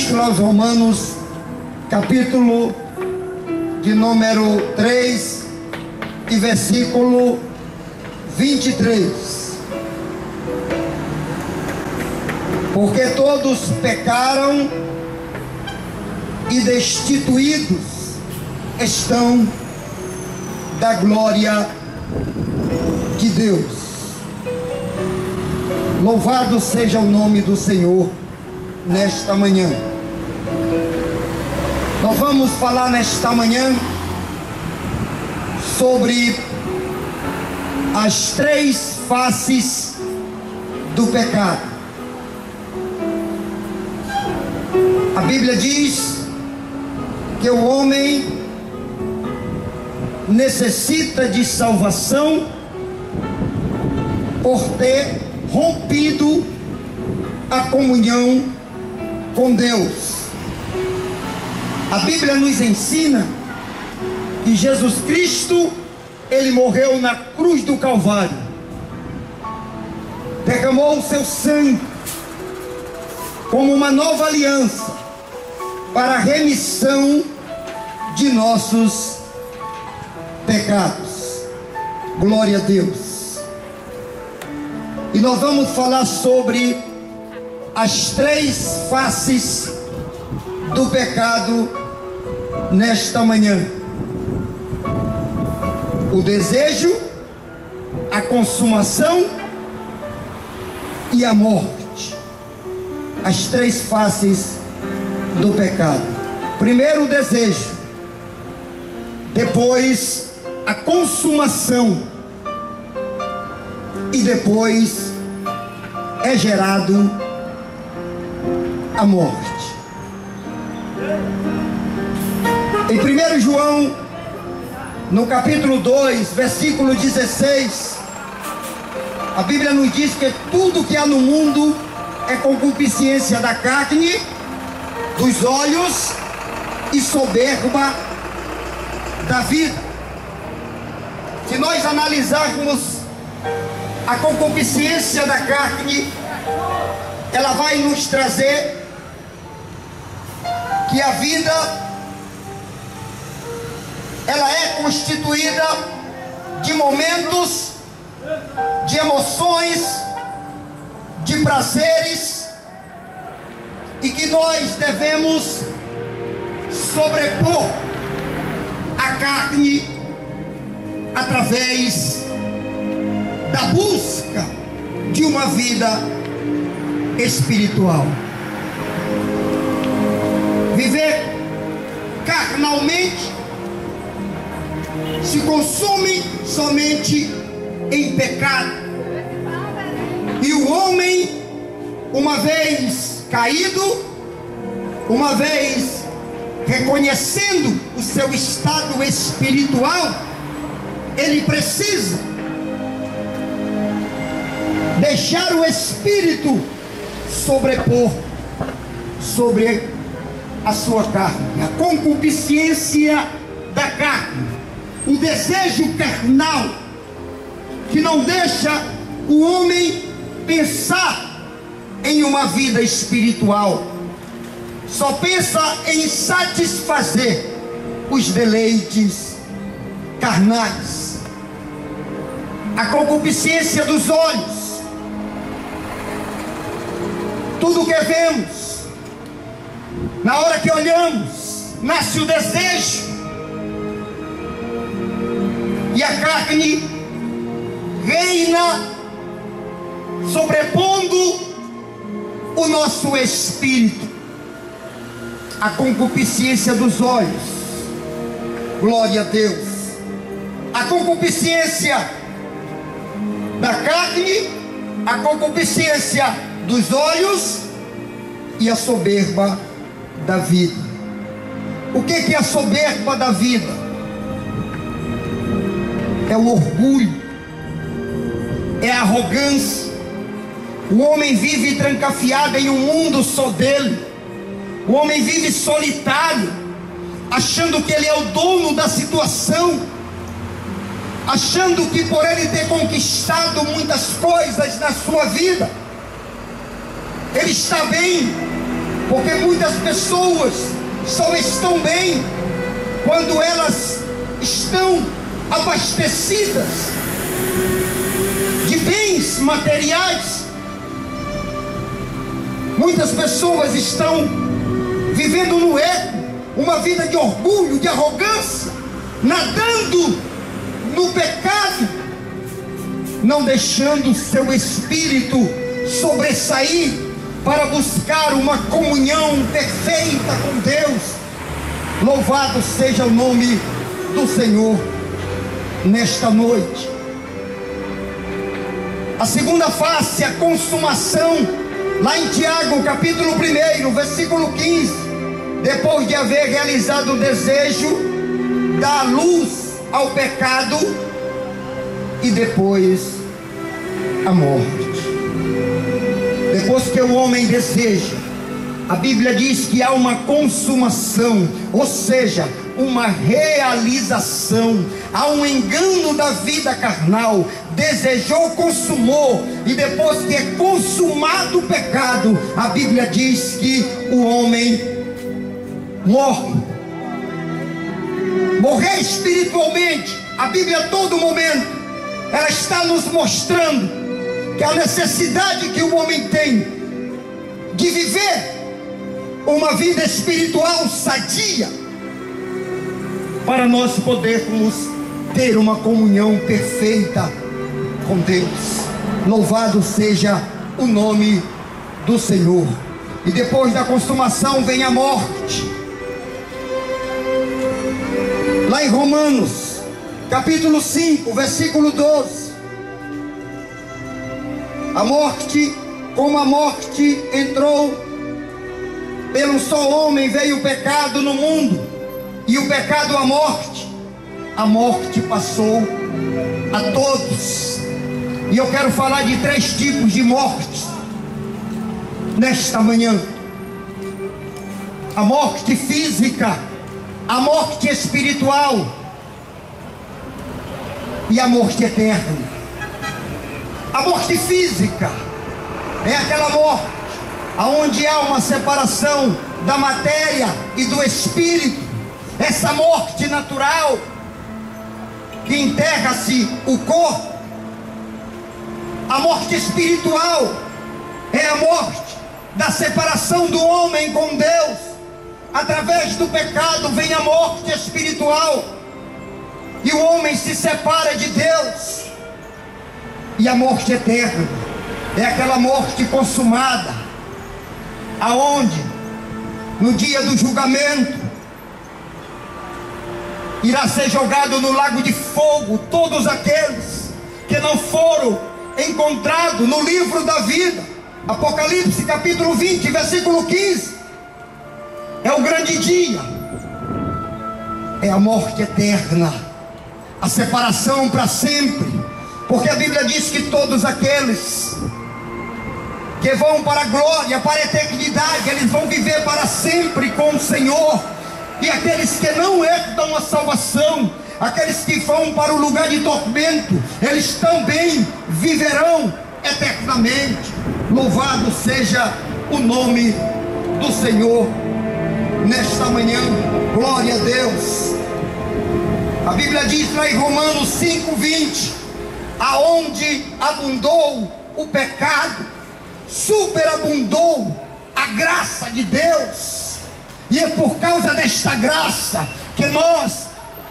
Epístola aos Romanos, capítulo de número 3 e versículo 23. Porque todos pecaram e destituídos estão da glória de Deus. Louvado seja o nome do Senhor nesta manhã. Nós vamos falar nesta manhã sobre as três faces do pecado. A Bíblia diz que o homem necessita de salvação por ter rompido a comunhão com Deus. A Bíblia nos ensina que Jesus Cristo, ele morreu na cruz do Calvário, derramou o seu sangue como uma nova aliança para a remissão de nossos pecados. Glória a Deus. E nós vamos falar sobre as três faces do pecado nesta manhã: o desejo, a consumação e a morte. As três faces do pecado. Primeiro o desejo, depois a consumação e depois é gerado a morte. Em 1 João, no capítulo 2, versículo 16, a Bíblia nos diz que tudo que há no mundo é concupiscência da carne, dos olhos e soberba da vida. Se nós analisarmos a concupiscência da carne, ela vai nos trazer que a vida, ela é constituída de momentos, de emoções, de prazeres, e que nós devemos sobrepor a carne através da busca de uma vida espiritual. Viver carnalmente se consome somente em pecado. E o homem, uma vez caído, uma vez reconhecendo o seu estado espiritual, ele precisa deixar o espírito sobrepor sobre a sua carne. A concupiscência da carne, o desejo carnal, que não deixa o homem pensar em uma vida espiritual, só pensa em satisfazer os deleites carnais. A concupiscência dos olhos, tudo que vemos, na hora que olhamos, nasce o desejo, e a carne reina sobrepondo o nosso espírito. A concupiscência dos olhos, glória a Deus. A concupiscência da carne, a concupiscência dos olhos e a soberba da vida. O que é a soberba da vida? É o orgulho, é a arrogância. O homem vive trancafiado em um mundo só dele. O homem vive solitário, achando que ele é o dono da situação, achando que por ele ter conquistado muitas coisas na sua vida, ele está bem. Porque muitas pessoas só estão bem quando elas estão abastecidas de bens materiais. Muitas pessoas estão vivendo no ego, uma vida de orgulho, de arrogância, nadando no pecado, não deixando seu espírito sobressair para buscar uma comunhão perfeita com Deus. Louvado seja o nome do Senhor nesta noite. A segunda face, a consumação, lá em Tiago, capítulo 1, versículo 15. Depois de haver realizado o desejo, dá luz ao pecado e depois a morte. Depois que o homem deseja, a Bíblia diz que há uma consumação, ou seja, uma realização. Há um engano da vida carnal. Desejou, consumou, e depois que é consumado o pecado, a Bíblia diz que o homem morre. Morrer espiritualmente, a Bíblia a todo momento, ela está nos mostrando que a necessidade que o homem tem de viver uma vida espiritual sadia, para nós podermos ter uma comunhão perfeita com Deus. Louvado seja o nome do Senhor. E depois da consumação vem a morte. Lá em Romanos, capítulo 5, versículo 12. A morte, como a morte entrou pelo só homem, veio o pecado no mundo, e o pecado a morte passou a todos. E eu quero falar de 3 tipos de mortes nesta manhã: a morte física, a morte espiritual e a morte eterna. A morte física é aquela morte aonde há uma separação da matéria e do espírito. Essa morte natural, que enterra-se o corpo. A morte espiritual é a morte da separação do homem com Deus. Através do pecado vem a morte espiritual, e o homem se separa de Deus. E a morte eterna é aquela morte consumada, aonde no dia do julgamento irá ser jogado no lago de fogo todos aqueles que não foram encontrados no livro da vida. Apocalipse capítulo 20, versículo 15. É o grande dia, é a morte eterna, a separação para sempre. Porque a Bíblia diz que todos aqueles que vão para a glória, para a eternidade, eles vão viver para sempre com o Senhor. E aqueles que não herdam a salvação, aqueles que vão para o lugar de tormento, eles também viverão eternamente. Louvado seja o nome do Senhor nesta manhã. Glória a Deus. A Bíblia diz lá em Romanos 5:20: aonde abundou o pecado, superabundou a graça de Deus. E é por causa desta graça que nós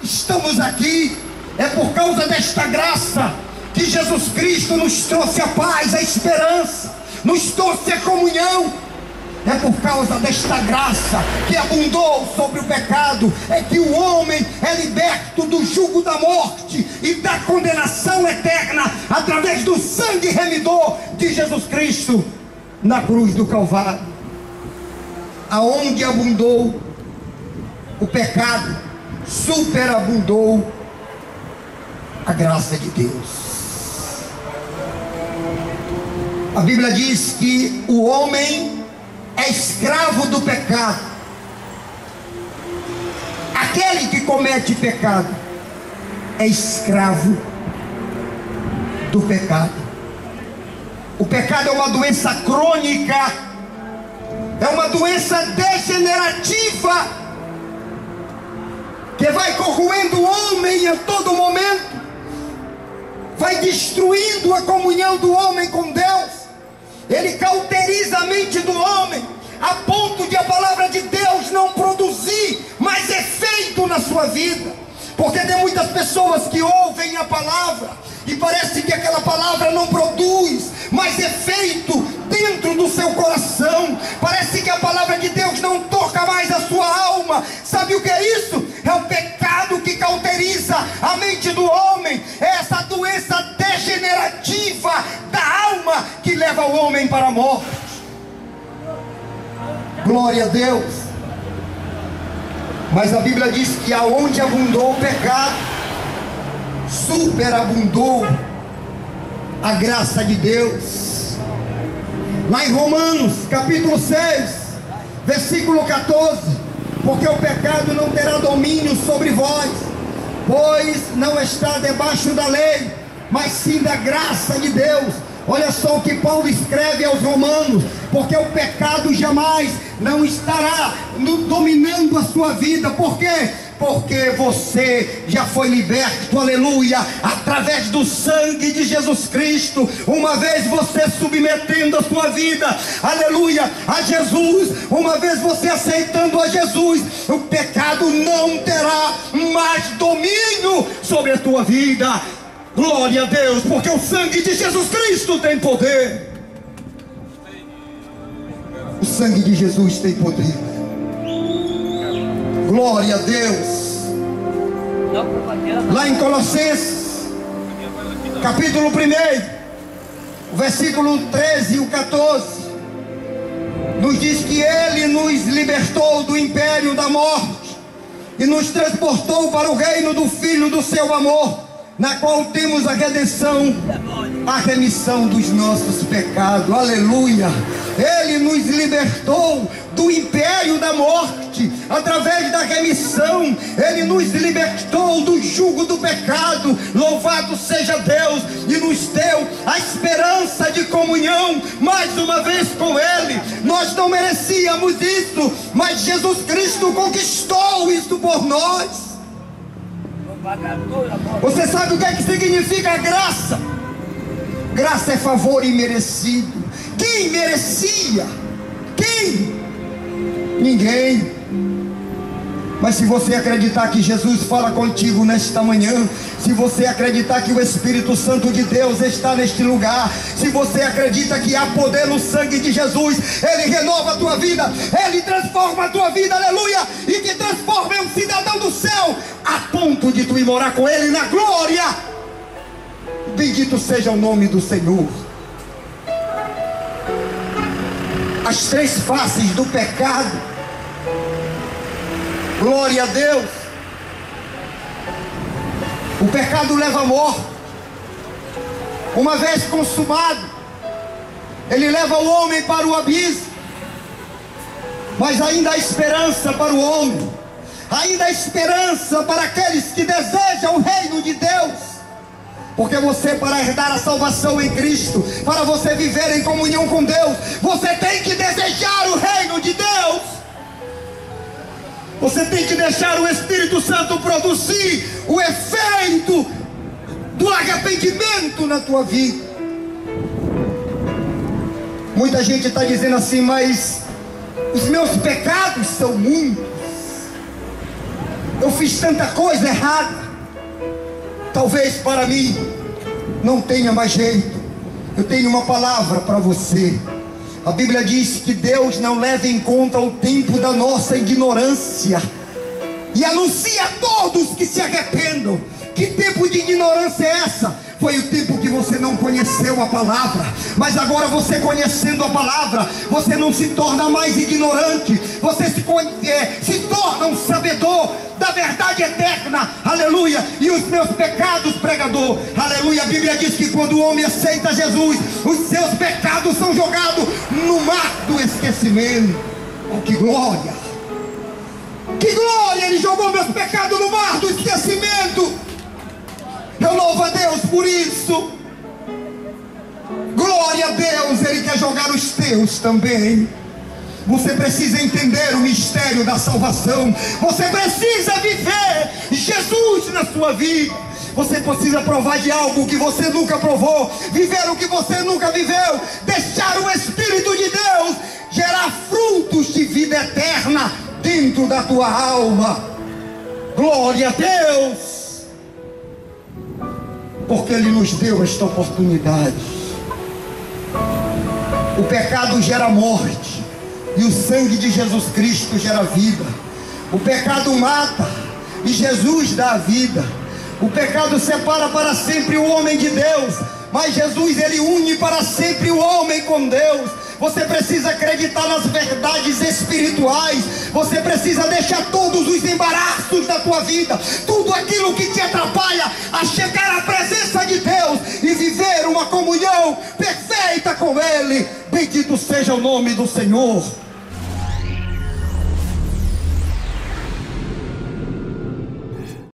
estamos aqui. É por causa desta graça que Jesus Cristo nos trouxe a paz, a esperança, nos trouxe a comunhão. É por causa desta graça que abundou sobre o pecado, é que o homem é liberto do jugo da morte e da condenação eterna, através do sangue remidor de Jesus Cristo na cruz do Calvário. Aonde abundou o pecado, superabundou a graça de Deus. A Bíblia diz que o homem é escravo do pecado. Aquele que comete pecado é escravo do pecado. O pecado é uma doença crônica É uma doença degenerativa que vai corroendo o homem a todo momento, vai destruindo a comunhão do homem com Deus. Ele cauteriza a mente do homem a ponto de a palavra de Deus não produzir mais efeito na sua vida. Porque tem muitas pessoas que ouvem a palavra e parece que aquela palavra não produz mais efeito dentro do seu coração. Parece que a palavra de Deus não toca mais a sua alma. Sabe o que é isso? É o pecado que cauteriza a mente do homem. É essa doença degenerativa da alma que leva o homem para a morte. Glória a Deus. Mas a Bíblia diz que aonde abundou o pecado, superabundou a graça de Deus. Lá em Romanos capítulo 6, versículo 14: porque o pecado não terá domínio sobre vós, pois não está debaixo da lei, mas sim da graça de Deus. Olha só o que Paulo escreve aos Romanos: porque o pecado jamais não estará dominando a sua vida. Por quê? Porque você já foi liberto, aleluia, através do sangue de Jesus Cristo. Uma vez você submetendo a sua vida, aleluia, a Jesus, uma vez você aceitando a Jesus, o pecado não terá mais domínio sobre a tua vida. Glória a Deus, porque o sangue de Jesus Cristo tem poder. O sangue de Jesus tem poder. Glória a Deus. Lá em Colossenses capítulo 1, versículo 13 e o 14, nos diz que Ele nos libertou do império da morte e nos transportou para o reino do Filho do seu amor, na qual temos a redenção, a remissão dos nossos pecados. Aleluia. Ele nos libertou do império da morte através da remissão. Ele nos libertou do jugo do pecado. Louvado seja Deus. E nos deu a esperança de comunhão mais uma vez com Ele. Nós não merecíamos isso, mas Jesus Cristo conquistou isso por nós. Você sabe o que é que significa graça? Graça é favor imerecido. Quem merecia? Quem? Ninguém. Mas se você acreditar que Jesus fala contigo nesta manhã, se você acreditar que o Espírito Santo de Deus está neste lugar, se você acredita que há poder no sangue de Jesus, Ele renova a tua vida, Ele transforma a tua vida, aleluia, e te transforma em um cidadão do céu, a ponto de tu ir morar com Ele na glória. Bendito seja o nome do Senhor. As três faces do pecado. Glória a Deus. O pecado leva à morte. Uma vez consumado, ele leva o homem para o abismo. Mas ainda há esperança para o homem. Ainda há esperança para aqueles que desejam o reino de Deus. Porque você, para herdar a salvação em Cristo, para você viver em comunhão com Deus, você tem que desejar o reino de Deus. Você tem que deixar o Espírito Santo produzir o efeito do arrependimento na tua vida. Muita gente está dizendo assim: mas os meus pecados são muitos, eu fiz tanta coisa errada. Talvez para mim não tenha mais jeito. Eu tenho uma palavra para você. A Bíblia diz que Deus não leva em conta o tempo da nossa ignorância e anuncia a todos que se arrependam. Que tempo de ignorância é essa? Foi o tempo que você não conheceu a palavra. Mas agora você conhecendo a palavra, você não se torna mais ignorante. Você se torna um sabedor da verdade eterna, aleluia. E os meus pecados, pregador, aleluia, a Bíblia diz que quando o homem aceita Jesus, os seus pecados são jogados no mar do esquecimento. Oh, que glória! Que glória! Ele jogou meus pecados no mar do esquecimento. Eu louvo a Deus por isso. Glória a Deus. Ele quer jogar os teus também. Você precisa entender o mistério da salvação. Você precisa viver Jesus na sua vida. Você precisa provar de algo que você nunca provou, viver o que você nunca viveu, deixar o Espírito de Deus gerar frutos de vida eterna dentro da tua alma. Glória a Deus, porque Ele nos deu esta oportunidade. O pecado gera morte e o sangue de Jesus Cristo gera vida. O pecado mata e Jesus dá a vida. O pecado separa para sempre o homem de Deus, mas Jesus, Ele une para sempre o homem com Deus. Você precisa acreditar nas verdades espirituais. Você precisa deixar todos os embaraços da tua vida, tudo aquilo que te atrapalha a chegar à presença de Deus e viver uma comunhão perfeita com Ele. Bendito seja o nome do Senhor.